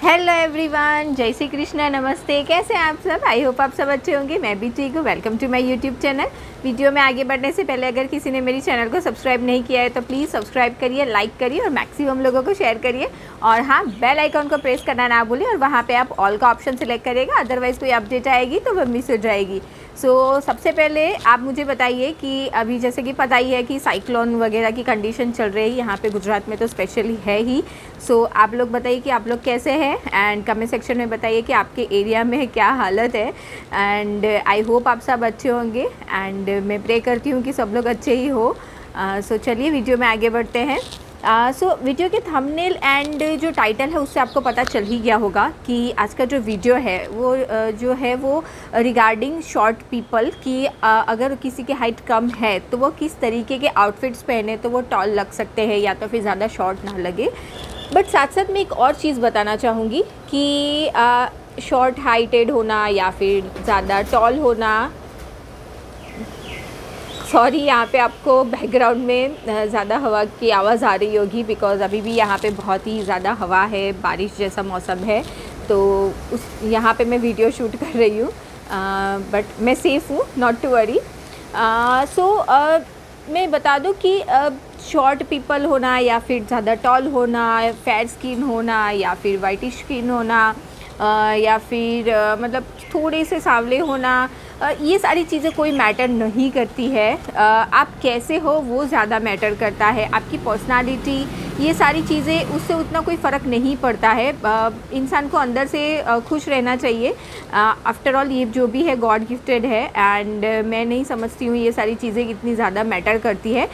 Hello everyone, जय श्री कृष्णा, नमस्ते। कैसे हैं आप सब? आई होप आप सब अच्छे होंगे। मैं भी ठीक हूँ। Welcome to my YouTube channel. Video में आगे बढ़ने से पहले अगर किसी ने मेरी चैनल को सब्सक्राइब नहीं किया है तो प्लीज़ सब्सक्राइब करिए, लाइक करिए और मैक्सिमम लोगों को शेयर करिए। और हाँ, बेल आइकॉन को प्रेस करना ना भूलिए और वहाँ पर आप ऑल का ऑप्शन सेलेक्ट करिएगा, अदरवाइज़ कोई अपडेट आएगी तो वो मिस हो जाएगी। सबसे पहले आप मुझे बताइए कि अभी जैसे कि पता ही है कि साइक्लोन वगैरह की कंडीशन चल रही है यहाँ पे गुजरात में, तो स्पेशली है ही। आप लोग बताइए कि आप लोग कैसे हैं एंड कमेंट सेक्शन में बताइए कि आपके एरिया में क्या हालत है। एंड आई होप आप सब अच्छे होंगे एंड मैं प्रे करती हूँ कि सब लोग अच्छे ही हो। चलिए वीडियो में आगे बढ़ते हैं। वीडियो के थंबनेल एंड जो टाइटल है उससे आपको पता चल ही गया होगा कि आज का जो वीडियो है वो रिगार्डिंग शॉर्ट पीपल कि अगर किसी की हाइट कम है तो वो किस तरीके के आउटफिट्स पहने तो वो टॉल लग सकते हैं या तो फिर ज़्यादा शॉर्ट ना लगे। बट साथ साथ मैं एक और चीज़ बताना चाहूँगी कि शॉर्ट हाइटेड होना या फिर ज़्यादा टॉल होना, सॉरी यहाँ पे आपको बैकग्राउंड में ज़्यादा हवा की आवाज़ आ रही होगी बिकॉज़ अभी भी यहाँ पे बहुत ही ज़्यादा हवा है, बारिश जैसा मौसम है, तो यहाँ पे मैं वीडियो शूट कर रही हूँ। बट मैं सेफ़ हूँ, नॉट टू वरी। मैं बता दूँ कि शॉर्ट पीपल होना या फिर ज़्यादा टॉल होना, फेयर स्किन होना या फिर वाइटिश स्किन होना या फिर मतलब थोड़े से सांवले होना, ये सारी चीज़ें कोई मैटर नहीं करती है। आप कैसे हो वो ज़्यादा मैटर करता है, आपकी पर्सनालिटी, ये सारी चीज़ें, उससे उतना कोई फ़र्क नहीं पड़ता है। इंसान को अंदर से खुश रहना चाहिए। आफ्टर ऑल ये जो भी है गॉड गिफ्टेड है एंड मैं नहीं समझती हूँ ये सारी चीज़ें इतनी ज़्यादा मैटर करती है।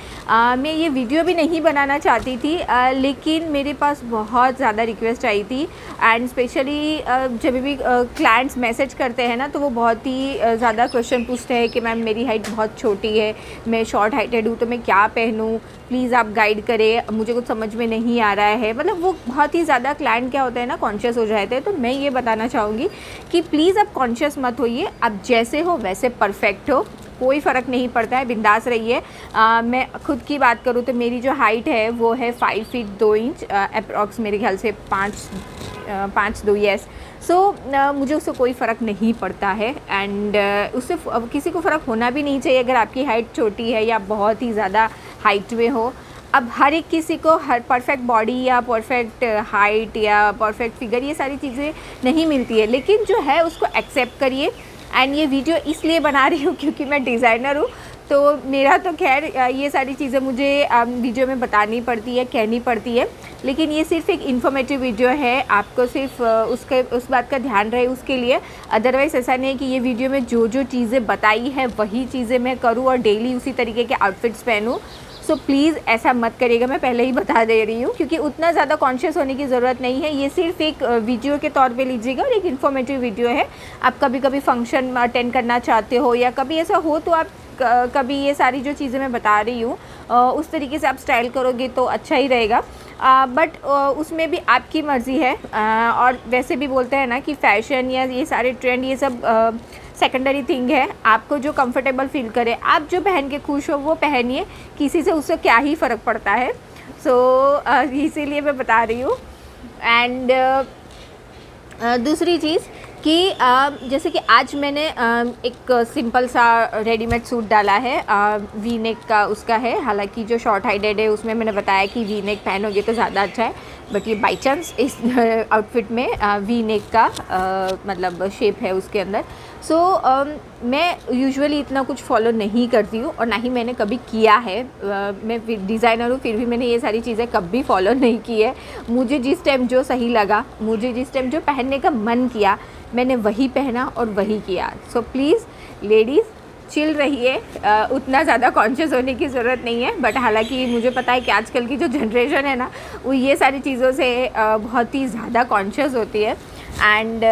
मैं ये वीडियो भी नहीं बनाना चाहती थी लेकिन मेरे पास बहुत ज़्यादा रिक्वेस्ट आई थी एंड स्पेशली जब भी क्लाइंट्स मैसेज करते हैं ना तो वो बहुत ही ज़्यादा क्वेश्चन पूछते हैं कि मैम मेरी हाइट बहुत छोटी है, मैं शॉर्ट हाइटेड हूँ, तो मैं क्या पहनूँ, प्लीज़ आप गाइड करें, मुझे कुछ समझ में नहीं आ रहा है। मतलब वो बहुत ही ज़्यादा क्लाइंट क्या होता है ना, कॉन्शियस हो जाते हैं। तो मैं ये बताना चाहूँगी कि प्लीज़ आप कॉन्शियस मत होइए, आप जैसे हो वैसे परफेक्ट हो, कोई फ़र्क नहीं पड़ता है, बिंदास रहिए। मैं खुद की बात करूँ तो मेरी जो हाइट है वो है 5 फीट 2 इंच अप्रॉक्स, मेरे ख्याल से 5'2" यस। मुझे उससे कोई फ़र्क नहीं पड़ता है एंड उससे किसी को फ़र्क होना भी नहीं चाहिए अगर आपकी हाइट छोटी है या बहुत ही ज़्यादा हाइट में हो। अब हर एक किसी को हर परफेक्ट बॉडी या परफेक्ट हाइट या परफेक्ट फिगर ये सारी चीज़ें नहीं मिलती है, लेकिन जो है उसको एक्सेप्ट करिए। एंड ये वीडियो इसलिए बना रही हूँ क्योंकि मैं डिज़ाइनर हूँ, तो मेरा तो खैर ये सारी चीज़ें मुझे वीडियो में बतानी पड़ती है, कहनी पड़ती है, लेकिन ये सिर्फ एक इन्फॉर्मेटिव वीडियो है। आपको सिर्फ उस बात का ध्यान रहे उसके लिए। अदरवाइज़ ऐसा नहीं है कि ये वीडियो में जो जो चीज़ें बताई है वही चीज़ें मैं करूँ और डेली उसी तरीके के आउटफिट्स पहनूँ। प्लीज़ ऐसा मत करिएगा, मैं पहले ही बता दे रही हूँ, क्योंकि उतना ज़्यादा कॉन्शियस होने की ज़रूरत नहीं है। ये सिर्फ एक वीडियो के तौर पे लीजिएगा और एक इन्फॉर्मेटिव वीडियो है। आप कभी कभी फंक्शन अटेंड करना चाहते हो या कभी ऐसा हो तो आप कभी ये सारी जो चीज़ें मैं बता रही हूँ उस तरीके से आप स्टाइल करोगे तो अच्छा ही रहेगा। बट उसमें भी आपकी मर्ज़ी है। और वैसे भी बोलते हैं ना कि फ़ैशन या ये सारे ट्रेंड ये सब सेकेंडरी थिंग है। आपको जो कंफर्टेबल फील करे, आप जो पहन के खुश हो वो पहनिए, किसी से उससे क्या ही फ़र्क पड़ता है। इसीलिए मैं बता रही हूँ। एंड दूसरी चीज़ कि जैसे कि आज मैंने एक सिंपल सा रेडीमेड सूट डाला है, वी नेक का उसका है। हालांकि जो शॉर्ट हाइटेड है उसमें मैंने बताया कि वी नेक पहनोगे तो ज़्यादा अच्छा है, बट ये बाई चांस इस आउटफिट में वी नेक का मतलब शेप है उसके अंदर। मैं यूजुअली इतना कुछ फॉलो नहीं करती हूँ और ना ही मैंने कभी किया है। मैं डिज़ाइनर हूँ फिर भी मैंने ये सारी चीज़ें कभी फॉलो नहीं की है। मुझे जिस टाइम जो सही लगा, मुझे जिस टाइम जो पहनने का मन किया, मैंने वही पहना और वही किया। प्लीज़ लेडीज़ चिल रहिए, उतना ज़्यादा कॉन्शियस होने की ज़रूरत नहीं है। बट हालांकि मुझे पता है कि आजकल की जो जनरेशन है ना वो ये सारी चीज़ों से बहुत ही ज़्यादा कॉन्शियस होती है। एंड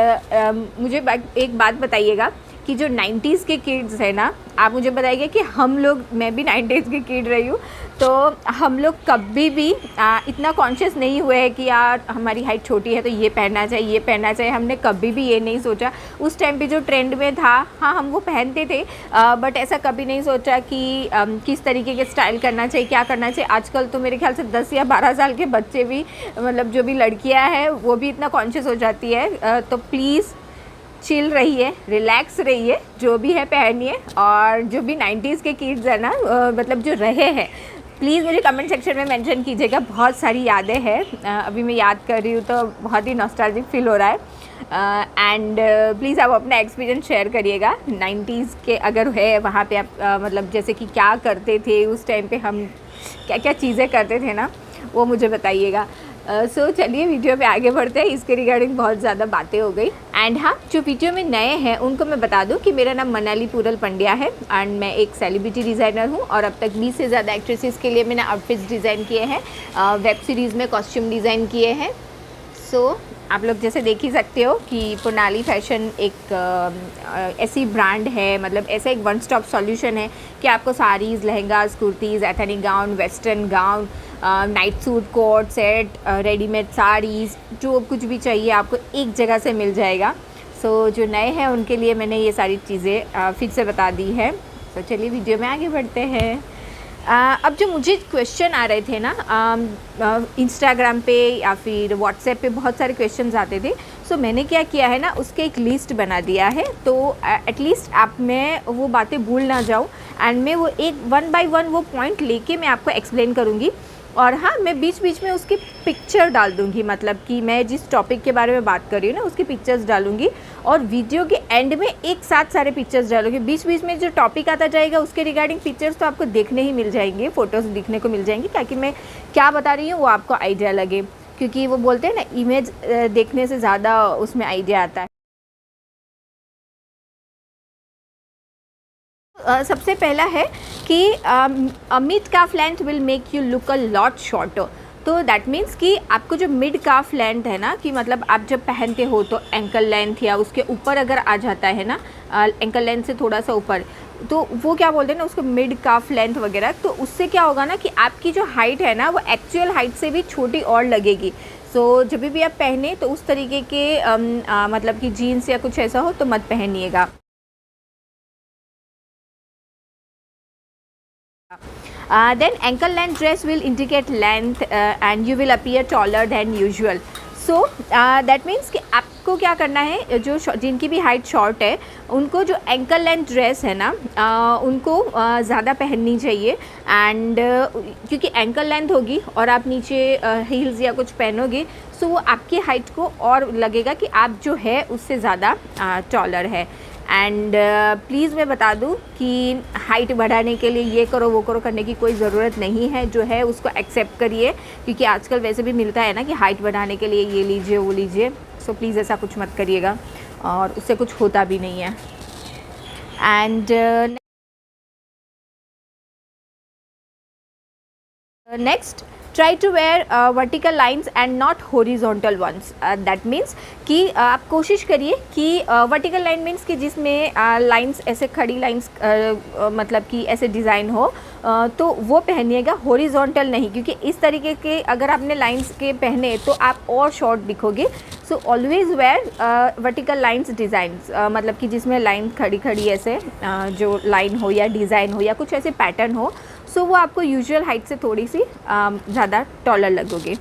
मुझे एक बात बताइएगा कि जो 90s के किड्स है ना, आप मुझे बताइए कि हम लोग, मैं भी 90s की किड रही हूँ, तो हम लोग कभी भी इतना कॉन्शियस नहीं हुए हैं कि यार हमारी हाइट छोटी है तो ये पहनना चाहिए, ये पहनना चाहिए। हमने कभी भी ये नहीं सोचा। उस टाइम पे जो ट्रेंड में था, हाँ हम वो पहनते थे, बट ऐसा कभी नहीं सोचा कि किस तरीके के स्टाइल करना चाहिए, क्या करना चाहिए। आजकल तो मेरे ख्याल से 10 या 12 साल के बच्चे भी, मतलब जो भी लड़कियां हैं वो भी इतना कॉन्शियस हो जाती है। तो प्लीज़ चिल रहिए, रिलैक्स रहिए, जो भी है पहनिए। और जो भी 90s के किड्स हैं ना, मतलब जो रहे हैं, प्लीज़ मुझे कमेंट सेक्शन में मेंशन कीजिएगा। बहुत सारी यादें हैं, अभी मैं याद कर रही हूँ तो बहुत ही नॉस्टैल्जिक फील हो रहा है। एंड प्लीज़ आप अपना एक्सपीरियंस शेयर करिएगा 90s के, अगर है वहाँ पे आप, मतलब जैसे कि क्या करते थे उस टाइम पे, हम क्या क्या चीज़ें करते थे ना, वो मुझे बताइएगा। सो चलिए वीडियो पे आगे बढ़ते हैं। इसके रिगार्डिंग बहुत ज़्यादा बातें हो गई। एंड हाँ, जो वीडियो में नए हैं उनको मैं बता दूं कि मेरा नाम मनाली पूरल पंड्या है एंड मैं एक सेलिब्रिटी डिज़ाइनर हूँ और अब तक 20 से ज़्यादा एक्ट्रेसेस के लिए मैंने आउटफिट्स डिज़ाइन किए हैं, वेब सीरीज़ में कॉस्ट्यूम डिज़ाइन किए हैं। सो आप लोग जैसे देख ही सकते हो कि पुनाली फैशन एक ऐसी ब्रांड है, मतलब ऐसा एक वन स्टॉप सॉल्यूशन है कि आपको saris, lehengas, kurtis, ethnic gown, western gown, night suit, coat set, readymade saris, जो कुछ भी चाहिए आपको एक जगह से मिल जाएगा। सो जो नए हैं उनके लिए मैंने ये सारी चीज़ें फिर से बता दी है। तो चलिए वीडियो में आगे बढ़ते हैं। अब जो मुझे क्वेश्चन आ रहे थे ना, इंस्टाग्राम पे या फिर व्हाट्सएप पे बहुत सारे क्वेश्चंस आते थे। सो मैंने क्या किया है ना, उसके एक लिस्ट बना दिया है, तो एटलीस्ट आप, मैं वो बातें भूल ना जाऊँ एंड मैं वो एक 1 बाय 1 वो पॉइंट लेके मैं आपको एक्सप्लेन करूँगी। और हाँ, मैं बीच बीच में उसकी पिक्चर डाल दूँगी, मतलब कि मैं जिस टॉपिक के बारे में बात कर रही हूँ ना उसकी पिक्चर्स डालूँगी और वीडियो के एंड में एक साथ सारे पिक्चर्स डालूँगी। बीच बीच में जो टॉपिक आता जाएगा उसके रिगार्डिंग पिक्चर्स तो आपको देखने ही मिल जाएंगे, फ़ोटोज़ दिखने को मिल जाएंगी, ताकि मैं क्या बता रही हूँ वो आपको आइडिया लगे। क्योंकि वो बोलते हैं ना, इमेज देखने से ज़्यादा उसमें आइडिया आता है। सबसे पहला है कि mid calf length will make you look a lot shorter. तो दैट मीन्स कि आपको जो मिड काफ लेंथ है ना, कि मतलब आप जब पहनते हो तो एंकल लेंथ या उसके ऊपर अगर आ जाता है ना, एंकल लेंथ से थोड़ा सा ऊपर, तो वो क्या बोलते हैं ना उसको मिड काफ लेंथ वगैरह। तो उससे क्या होगा ना कि आपकी जो हाइट है ना वो एक्चुअल हाइट से भी छोटी और लगेगी। सो जब भी आप पहने तो उस तरीके के मतलब कि जीन्स या कुछ ऐसा हो तो मत पहनिएगा। Then ankle length dress will indicate length and you will appear taller than usual. So that means कि आपको क्या करना है, जो जिनकी भी हाइट शॉर्ट है उनको जो एंकल लेंथ ड्रेस है ना, उनको ज़्यादा पहननी चाहिए। एंड क्योंकि एंकल लेंथ होगी और आप नीचे हील्स या कुछ पहनोगे, सो वो आपकी हाइट को और लगेगा कि आप जो है उससे ज़्यादा टॉलर है। एंड प्लीज़ मैं बता दूं कि हाइट बढ़ाने के लिए ये करो वो करो करने की कोई ज़रूरत नहीं है। जो है उसको एक्सेप्ट करिए, क्योंकि आजकल वैसे भी मिलता है ना कि हाइट बढ़ाने के लिए ये लीजिए वो लीजिए। सो प्लीज़ ऐसा कुछ मत करिएगा और उससे कुछ होता भी नहीं है। And next, try to wear vertical lines and not horizontal ones. That means कि आप कोशिश करिए कि वर्टिकल लाइन मीन्स कि जिसमें लाइन्स ऐसे खड़ी लाइन्स, मतलब कि ऐसे डिज़ाइन हो, तो वो पहनिएगा, हॉरिजॉन्टल नहीं। क्योंकि इस तरीके के अगर आपने लाइन्स के पहने तो आप और शॉर्ट दिखोगे। So always wear vertical lines designs, मतलब कि जिसमें लाइन खड़ी खड़ी ऐसे जो लाइन हो या डिज़ाइन हो या कुछ ऐसे पैटर्न हो, सो वो आपको यूजुअल हाइट से थोड़ी सी ज़्यादा टॉलर लगोगे।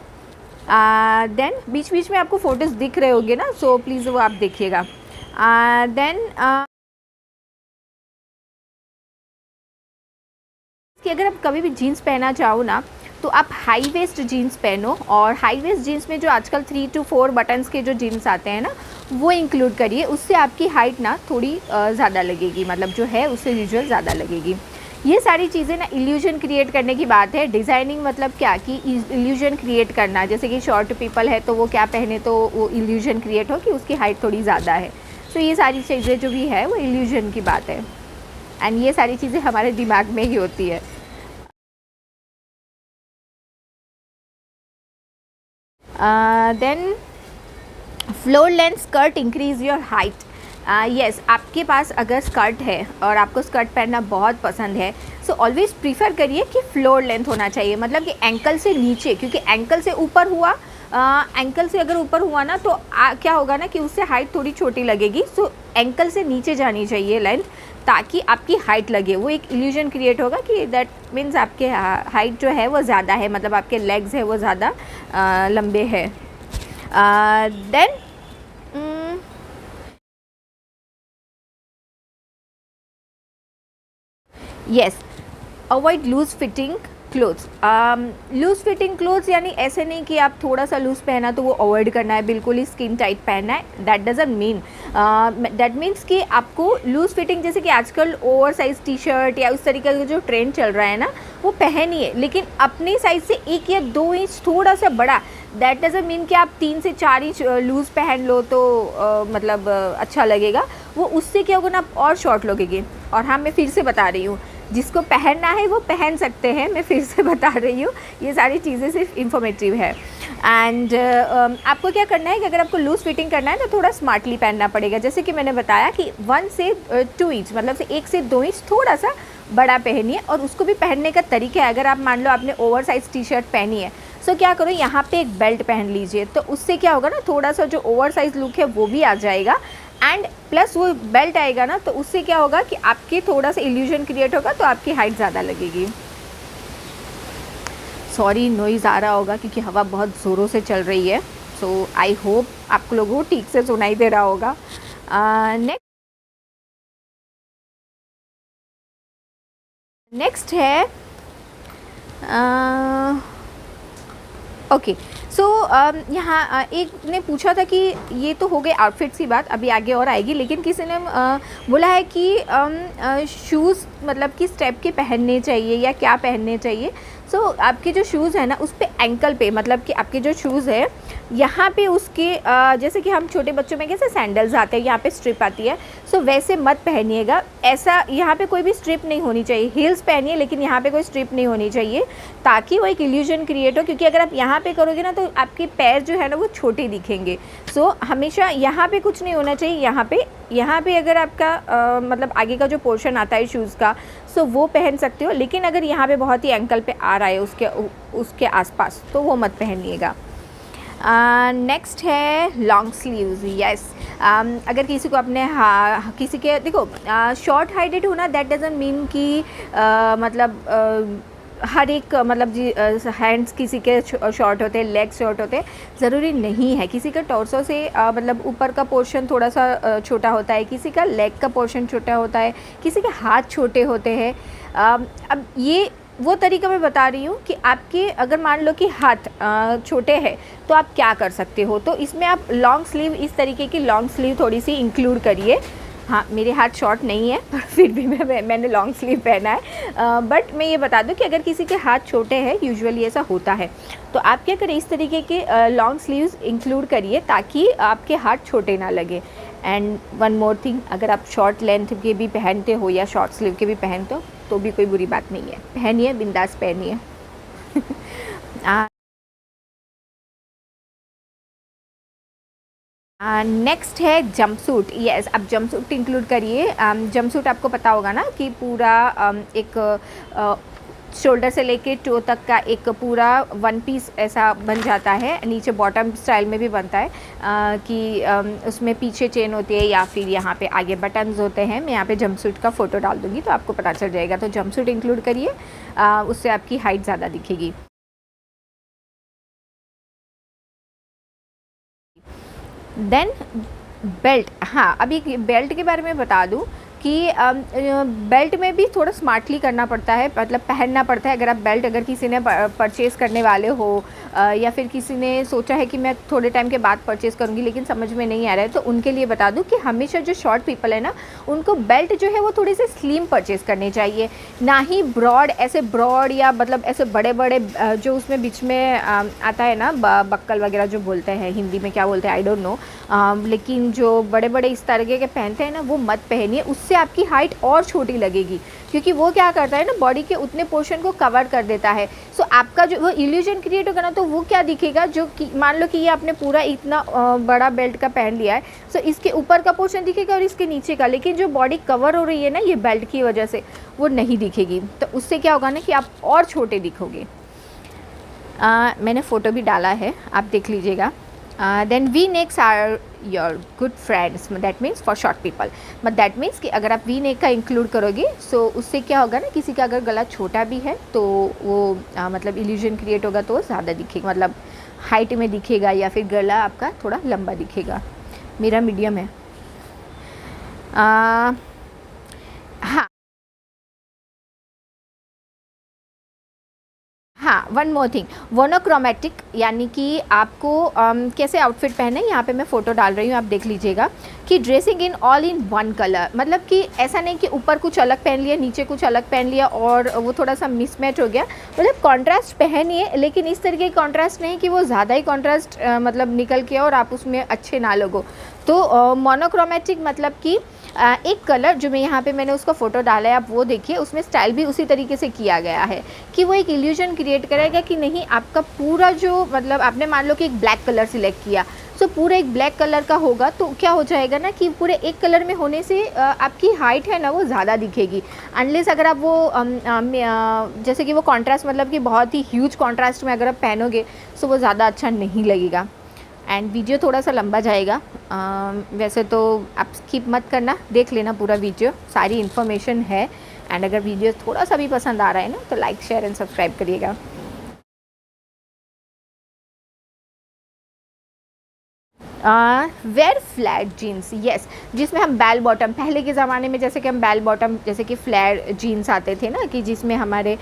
देन बीच बीच में आपको फ़ोटोज़ दिख रहे होंगे ना, सो प्लीज़ वो आप देखिएगा। देन कि अगर आप कभी भी जीन्स पहनना चाहो ना, तो आप हाई वेस्ट जीन्स पहनो। और हाई वेस्ट जीन्स में जो आजकल 3 to 4 बटन्स के जो जीन्स आते हैं ना, वो इंक्लूड करिए। उससे आपकी हाइट ना थोड़ी ज़्यादा लगेगी, मतलब जो है उससे यूजुअल ज़्यादा लगेगी। ये सारी चीज़ें ना इल्यूजन क्रिएट करने की बात है। डिज़ाइनिंग मतलब क्या, कि इल्यूजन क्रिएट करना। जैसे कि शॉर्ट पीपल है तो वो क्या पहने तो वो इल्यूजन क्रिएट हो कि उसकी हाइट थोड़ी ज़्यादा है। सो ये सारी चीज़ें जो भी है वो इल्यूजन की बात है एंड ये सारी चीज़ें हमारे दिमाग में ही होती है। Then floor length skirt increase your height. Yes, आपके पास अगर स्कर्ट है और आपको स्कर्ट पहनना बहुत पसंद है, सो ऑलवेज़ प्रीफर करिए कि फ्लोर लेंथ होना चाहिए, मतलब कि एंकल से नीचे, क्योंकि एंकल से ऊपर हुआ, एंकल से अगर ऊपर हुआ ना तो क्या होगा ना कि उससे हाइट थोड़ी छोटी लगेगी। सो एंकल से नीचे जानी चाहिए लेंथ, ताकि आपकी हाइट लगे, वो एक इल्यूजन क्रिएट होगा कि दैट मीन्स आपके हाइट जो है वो ज़्यादा है, मतलब आपके लेग्स है वो ज़्यादा लंबे हैं। Then yes, avoid loose fitting clothes. Loose fitting clothes यानी ऐसे नहीं कि आप थोड़ा सा लूज़ पहना तो वो अवॉइड करना है, बिल्कुल ही स्किन टाइट पहनना है, that doesn't mean, that means कि आपको लूज़ फिटिंग, जैसे कि आजकल ओवर साइज़ टी शर्ट या उस तरीके का जो ट्रेंड चल रहा है ना, वो पहनिए, लेकिन अपनी साइज़ से 1 या 2 इंच थोड़ा सा बड़ा। दैट डजंट मीन कि आप 3 से 4 इंच लूज़ पहन लो तो मतलब अच्छा लगेगा, वो उससे क्या होगा ना, आप और शॉर्ट लगेगी। और हाँ, मैं फिर से बता रही हूँ, जिसको पहनना है वो पहन सकते हैं, मैं फिर से बता रही हूँ, ये सारी चीज़ें सिर्फ इंफॉर्मेटिव है। एंड आपको क्या करना है कि अगर आपको लूज़ फिटिंग करना है तो थोड़ा स्मार्टली पहनना पड़ेगा, जैसे कि मैंने बताया कि 1 से 2 इंच, मतलब से 1 से 2 इंच थोड़ा सा बड़ा पहनिए। और उसको भी पहनने का तरीका है, अगर आप मान लो आपने ओवर साइज़ टी शर्ट पहनी है, सो क्या करो, यहाँ पे एक बेल्ट पहन लीजिए, तो उससे क्या होगा ना, थोड़ा सा जो ओवर साइज़ लुक है वो भी आ जाएगा, एंड प्लस वो बेल्ट आएगा ना, तो उससे क्या होगा कि आपके थोड़ा सा इल्यूजन क्रिएट होगा, तो आपकी हाइट ज़्यादा लगेगी। सॉरी, नॉइज़ आ रहा होगा क्योंकि हवा बहुत ज़ोरों से चल रही है, सो आई होप आप लोगों को ठीक से सुनाई दे रहा होगा। नेक्स्ट है ओके, सो यहाँ एक ने पूछा था कि ये तो हो गए आउटफिट्स की बात, अभी आगे और आएगी, लेकिन किसी ने बोला है कि शूज़ मतलब किस टाइप के पहनने चाहिए या क्या पहनने चाहिए। सो आपके जो शूज़ है ना, उस पे एंकल पे, मतलब कि आपके जो शूज़ है यहाँ पे उसके जैसे कि हम छोटे बच्चों में कैसे सैंडल्स आते हैं, यहाँ पे स्ट्रिप आती है, सो वैसे मत पहनिएगा, ऐसा यहाँ पे कोई भी स्ट्रिप नहीं होनी चाहिए। हील्स पहनिए, लेकिन यहाँ पे कोई स्ट्रिप नहीं होनी चाहिए, ताकि वो एक इल्यूजन क्रिएट हो, क्योंकि अगर आप यहाँ पे करोगे ना तो आपके पैर जो है ना वो छोटे दिखेंगे। सो हमेशा यहाँ पे कुछ नहीं होना चाहिए, यहाँ पे अगर आपका मतलब आगे का जो पोर्शन आता है शूज़ का, सो वो पहन सकते हो, लेकिन अगर यहाँ पे बहुत ही एंकल पे आ रहा है उसके आसपास, तो वो मत पहनिएगा। नेक्स्ट है लॉन्ग स्लीव्स। यस, अगर किसी को अपने किसी के देखो शॉर्ट हाइटेड होना दैट डजंट मीन कि मतलब हर एक मतलब जी हैंड्स किसी के शॉर्ट होते हैं, लेग्स शॉर्ट होते हैं, ज़रूरी नहीं है। किसी का टॉर्सो से मतलब ऊपर का पोर्शन थोड़ा सा छोटा होता है, किसी का लेग का पोर्शन छोटा होता है, किसी के हाथ छोटे होते हैं। अब ये वो तरीका मैं बता रही हूँ कि आपके अगर मान लो कि हाथ छोटे हैं तो आप क्या कर सकते हो, तो इसमें आप लॉन्ग स्लीव, इस तरीके की लॉन्ग स्लीव थोड़ी सी इंक्लूड करिए। हाँ, मेरे हाथ शॉर्ट नहीं है पर फिर भी मैंने लॉन्ग स्लीव पहना है, बट मैं ये बता दूं कि अगर किसी के हाथ छोटे हैं, यूजुअली ऐसा होता है, तो आप क्या करें, इस तरीके के लॉन्ग स्लीव्स इंक्लूड करिए ताकि आपके हाथ छोटे ना लगे। एंड वन मोर थिंग, अगर आप शॉर्ट लेंथ के भी पहनते हो या शॉर्ट स्लीव के भी पहनते हो तो भी कोई बुरी बात नहीं है, पहनिए, बिंदास पहनिए। नेक्स्ट है जंपसूट। यस, आप जंपसूट इंक्लूड करिए। जंपसूट आपको पता होगा ना कि पूरा एक शोल्डर से लेके टो तक का एक पूरा वन पीस ऐसा बन जाता है, नीचे बॉटम स्टाइल में भी बनता है कि उसमें पीछे चेन होती है या फिर यहाँ पे आगे बटन्स होते हैं। मैं यहाँ पे जंपसूट का फ़ोटो डाल दूँगी तो आपको पता चल जाएगा। तो जंपसूट इंक्लूड करिए, उससे आपकी हाइट ज़्यादा दिखेगी। Then belt. हाँ, अभी बेल्ट के बारे में बता दूँ कि बेल्ट में भी थोड़ा स्मार्टली करना पड़ता है, मतलब पहनना पड़ता है। अगर आप बेल्ट अगर किसी ने परचेज़ करने वाले हो या फिर किसी ने सोचा है कि मैं थोड़े टाइम के बाद परचेज़ करूँगी लेकिन समझ में नहीं आ रहा है, तो उनके लिए बता दूँ कि हमेशा जो शॉर्ट पीपल है ना, उनको बेल्ट जो है वो थोड़ी सी स्लिम परचेज़ करनी चाहिए, ना ही ब्रॉड, ऐसे ब्रॉड या मतलब ऐसे बड़े बड़े जो उसमें बीच में आता है ना बक्कल वगैरह जो बोलते हैं, हिंदी में क्या बोलते हैं आई डोंट नो, लेकिन जो बड़े बड़े इस तरीके के पहनते हैं ना वो मत पहनिए, उससे उससे आपकी हाइट और छोटी लगेगी, क्योंकि वो क्या करता है ना, बॉडी के उतने पोर्शन को कवर कर देता है। सो आपका जो वो इल्यूजन क्रिएट होगा ना, तो वो क्या दिखेगा, जो कि मान लो कि ये आपने पूरा इतना बड़ा बेल्ट का पहन लिया है, सो इसके ऊपर का पोर्शन दिखेगा और इसके नीचे का, लेकिन जो बॉडी कवर हो रही है ना ये बेल्ट की वजह से, वो नहीं दिखेगी। तो उससे क्या होगा ना कि आप और छोटे दिखोगे। मैंने फ़ोटो भी डाला है, आप देख लीजिएगा। Then we next are your good friends, that means for short people, but that means कि अगर आप वी नेक का इंक्लूड करोगे, सो उससे क्या होगा ना, किसी का अगर गला छोटा भी है तो वो मतलब इल्यूजन क्रिएट होगा, तो ज़्यादा दिखेगा, मतलब हाइट में दिखेगा, या फिर गला आपका थोड़ा लंबा दिखेगा। मेरा मीडियम है। हाँ हाँ, वन मोर थिंग, मोनोक्रोमेटिक, यानी कि आपको कैसे आउटफिट पहने, यहाँ पे मैं फ़ोटो डाल रही हूँ, आप देख लीजिएगा कि dressing in all in one colour, मतलब कि ऐसा नहीं कि ऊपर कुछ अलग पहन लिया, नीचे कुछ अलग पहन लिया और वो थोड़ा सा मिसमैच हो गया। मतलब कॉन्ट्रास्ट पहनिए, लेकिन इस तरीके की कॉन्ट्रास्ट नहीं कि वो ज़्यादा ही कॉन्ट्रास्ट मतलब निकल के और आप उसमें अच्छे ना लगो। तो मोनोक्रोमेटिक मतलब कि एक कलर, जो मैं यहाँ पे मैंने उसका फ़ोटो डाला है, आप वो देखिए, उसमें स्टाइल भी उसी तरीके से किया गया है कि वो एक इल्यूजन क्रिएट करेगा कि नहीं, आपका पूरा जो मतलब आपने मान लो कि एक ब्लैक कलर सिलेक्ट किया, सो पूरा एक ब्लैक कलर का होगा, तो क्या हो जाएगा ना कि पूरे एक कलर में होने से आपकी हाइट है ना वो ज़्यादा दिखेगी। अनलेस अगर आप वो जैसे कि वो कॉन्ट्रास्ट, मतलब कि बहुत ही ह्यूज कॉन्ट्रास्ट में अगर आप पहनोगे, सो वो ज़्यादा अच्छा नहीं लगेगा। एंड वीडियो थोड़ा सा लंबा जाएगा, वैसे तो आप स्किप मत करना, देख लेना पूरा वीडियो, सारी इन्फॉर्मेशन है। एंड अगर वीडियो थोड़ा सा भी पसंद आ रहा है ना, तो लाइक शेयर एंड सब्सक्राइब करिएगा। वेयर फ्लैट जीन्स, येस, जिसमें हम बेल बॉटम, पहले के ज़माने में जैसे कि हम बेल बॉटम, जैसे कि फ्लैट जीन्स आते थे ना, कि जिसमें हमारे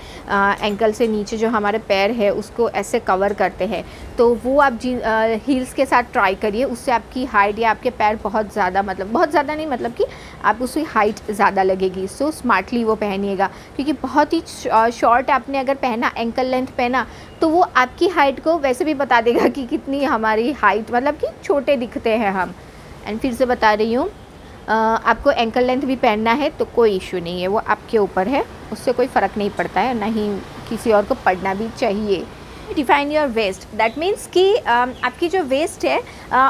एंकल से नीचे जो हमारे पैर है उसको ऐसे कवर करते हैं, तो वो आप हील्स के साथ ट्राई करिए, उससे आपकी हाइट या आपके पैर बहुत ज़्यादा, मतलब बहुत ज़्यादा नहीं, मतलब कि आप उसकी हाइट ज़्यादा लगेगी। सो स्मार्टली वो पहनिएगा, क्योंकि बहुत ही शॉर्ट आपने अगर पहना, एंकल लेंथ पहना, तो वो आपकी हाइट को वैसे भी बता देगा कि कितनी हमारी हाइट, मतलब कि छोटे दिखते हैं हम। एंड फिर से बता रही हूँ, आपको एंकल लेंथ भी पहनना है तो कोई इशू नहीं है, वो आपके ऊपर है, उससे कोई फ़र्क नहीं पड़ता है, ना ही किसी और को पड़ना भी चाहिए। Define your waist, that means कि आपकी जो वेस्ट है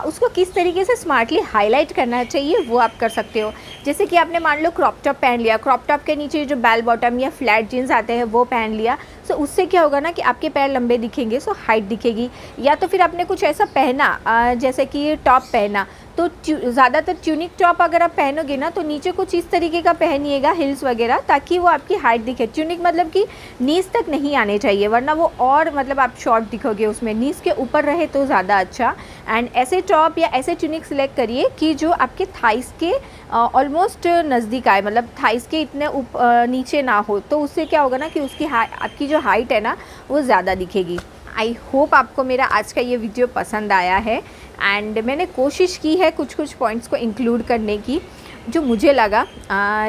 उसको किस तरीके से स्मार्टली हाईलाइट करना चाहिए, वो आप कर सकते हो। जैसे कि आपने मान लो क्रॉप टॉप पहन लिया, क्रॉप टॉप के नीचे जो बेल बॉटम या फ्लैट जीन्स आते हैं वो पहन लिया, सो उससे क्या होगा ना कि आपके पैर लंबे दिखेंगे, सो हाइट दिखेगी। या तो फिर आपने कुछ ऐसा पहना जैसे कि टॉप पहना, तो ज़्यादातर ट्यूनिक टॉप अगर आप पहनोगे ना, तो नीचे कुछ इस तरीके का पहनिएगा, हिल्स वगैरह, ताकि वो आपकी हाइट दिखे। ट्यूनिक मतलब कि नीज़ तक नहीं आने चाहिए, वरना वो और मतलब आप शॉर्ट दिखोगे उसमें, नीज़ के ऊपर रहे तो ज़्यादा अच्छा। एंड ऐसे टॉप या ऐसे ट्यूनिक सिलेक्ट करिए कि जो आपके थाइस के ऑलमोस्ट नज़दीक आए, मतलब थाइस के इतने नीचे ना हो, तो उससे क्या होगा ना कि उसकी आपकी जो हाइट है ना वो ज़्यादा दिखेगी। आई होप आपको मेरा आज का ये वीडियो पसंद आया है, एंड मैंने कोशिश की है कुछ कुछ पॉइंट्स को इंक्लूड करने की जो मुझे लगा,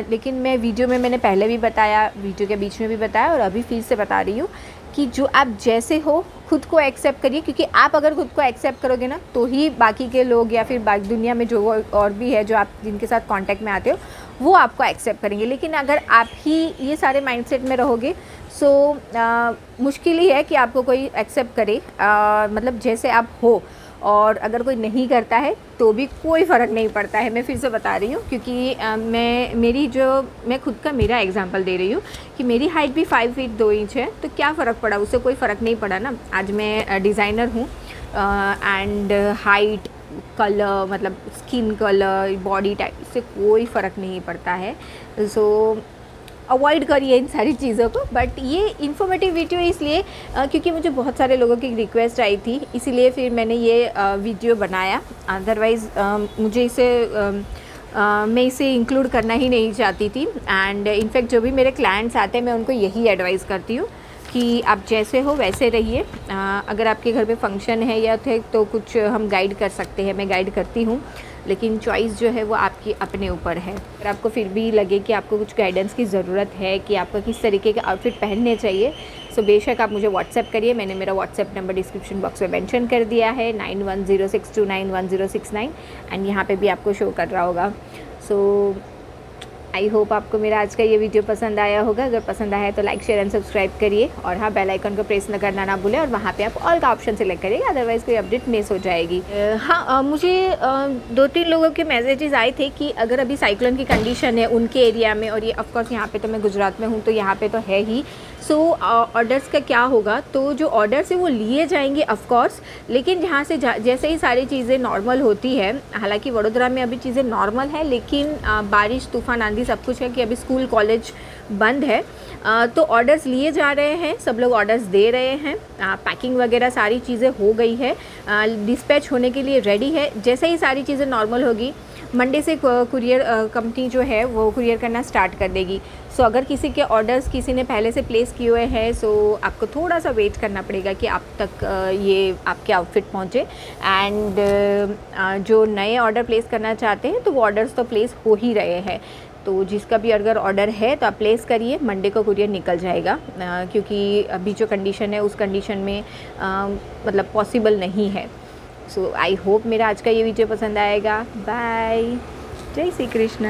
लेकिन मैं वीडियो में मैंने पहले भी बताया, वीडियो के बीच में भी बताया और अभी फिर से बता रही हूँ कि जो आप जैसे हो खुद को एक्सेप्ट करिए, क्योंकि आप अगर खुद को एक्सेप्ट करोगे ना, तो ही बाकी के लोग या फिर बाकी दुनिया में जो और भी है जो आप जिनके साथ कांटेक्ट में आते हो वो आपको एक्सेप्ट करेंगे। लेकिन अगर आप ही ये सारे माइंडसेट में रहोगे, सो मुश्किल ही है कि आपको कोई एक्सेप्ट करे, मतलब जैसे आप हो। और अगर कोई नहीं करता है तो भी कोई फ़र्क नहीं पड़ता है, मैं फिर से बता रही हूँ, क्योंकि मैं खुद का मेरा एग्जांपल दे रही हूँ कि मेरी हाइट भी 5 फीट 2 इंच है, तो क्या फ़र्क पड़ा, उससे कोई फ़र्क नहीं पड़ा ना। आज मैं डिज़ाइनर हूँ, एंड हाइट, कलर, मतलब स्किन कलर, बॉडी टाइप, इससे कोई फ़र्क नहीं पड़ता है। सो अवॉइड करिए इन सारी चीज़ों को। बट ये इन्फॉर्मेटिव वीडियो इसलिए क्योंकि मुझे बहुत सारे लोगों की रिक्वेस्ट आई थी, इसीलिए फिर मैंने ये वीडियो बनाया। अदरवाइज़ मुझे मैं इसे इंक्लूड करना ही नहीं चाहती थी। एंड इनफैक्ट जो भी मेरे क्लाइंट्स आते हैं मैं उनको यही एडवाइस करती हूँ कि आप जैसे हो वैसे रहिए। अगर आपके घर पे फंक्शन है या थे तो कुछ हम गाइड कर सकते हैं, मैं गाइड करती हूँ, लेकिन चॉइस जो है वो आपकी अपने ऊपर है। अगर आपको फिर भी लगे कि आपको कुछ गाइडेंस की ज़रूरत है कि आपको किस तरीके के आउटफिट पहनने चाहिए, सो बेशक आप मुझे व्हाट्सएप करिए। मैंने मेरा व्हाट्सएप नंबर डिस्क्रिप्शन बॉक्स में मेंशन कर दिया है, 9106291069, एंड यहाँ पे भी आपको शो कर रहा होगा। सो आई होप आपको मेरा आज का ये वीडियो पसंद आया होगा। अगर पसंद आया है तो लाइक शेयर एंड सब्सक्राइब करिए और हाँ बेल आइकन को प्रेस न करना ना भूलें और वहाँ पे आप ऑल का ऑप्शन सेलेक्ट करिएगा, अदरवाइज़ कोई अपडेट मिस हो जाएगी। मुझे 2-3 लोगों के मैसेजेस आए थे कि अगर अभी साइक्लोन की कंडीशन है उनके एरिया में, और ये ऑफकोर्स यहाँ पे तो मैं गुजरात में हूँ तो यहाँ पे तो है ही, सो ऑर्डर्स का क्या होगा। तो जो ऑर्डर्स है वो लिए जाएंगे ऑफकोर्स, लेकिन जहाँ से जैसे ही सारी चीज़ें नॉर्मल होती है, हालांकि वडोदरा में अभी चीज़ें नॉर्मल है, लेकिन बारिश तूफान आंधी सब कुछ है कि अभी स्कूल कॉलेज बंद है, तो ऑर्डर्स लिए जा रहे हैं, सब लोग ऑर्डर्स दे रहे हैं, पैकिंग वगैरह सारी चीज़ें हो गई है, डिस्पैच होने के लिए रेडी है। जैसे ही सारी चीज़ें नॉर्मल होगी मंडे से कुरियर कंपनी जो है वो कुरियर करना स्टार्ट कर देगी। सो अगर किसी के ऑर्डर्स किसी ने पहले से प्लेस किए हुए हैं, सो आपको थोड़ा सा वेट करना पड़ेगा कि आप तक ये आपके आउटफिट पहुँचे। एंड जो नए ऑर्डर प्लेस करना चाहते हैं तो वो ऑर्डर्स तो प्लेस हो ही रहे हैं, तो जिसका भी अगर ऑर्डर है तो आप प्लेस करिए, मंडे को कुरियर निकल जाएगा, क्योंकि अभी जो कंडीशन है उस कंडीशन में मतलब पॉसिबल नहीं है। सो आई होप मेरा आज का ये वीडियो पसंद आएगा। बाय, जय श्री कृष्ण।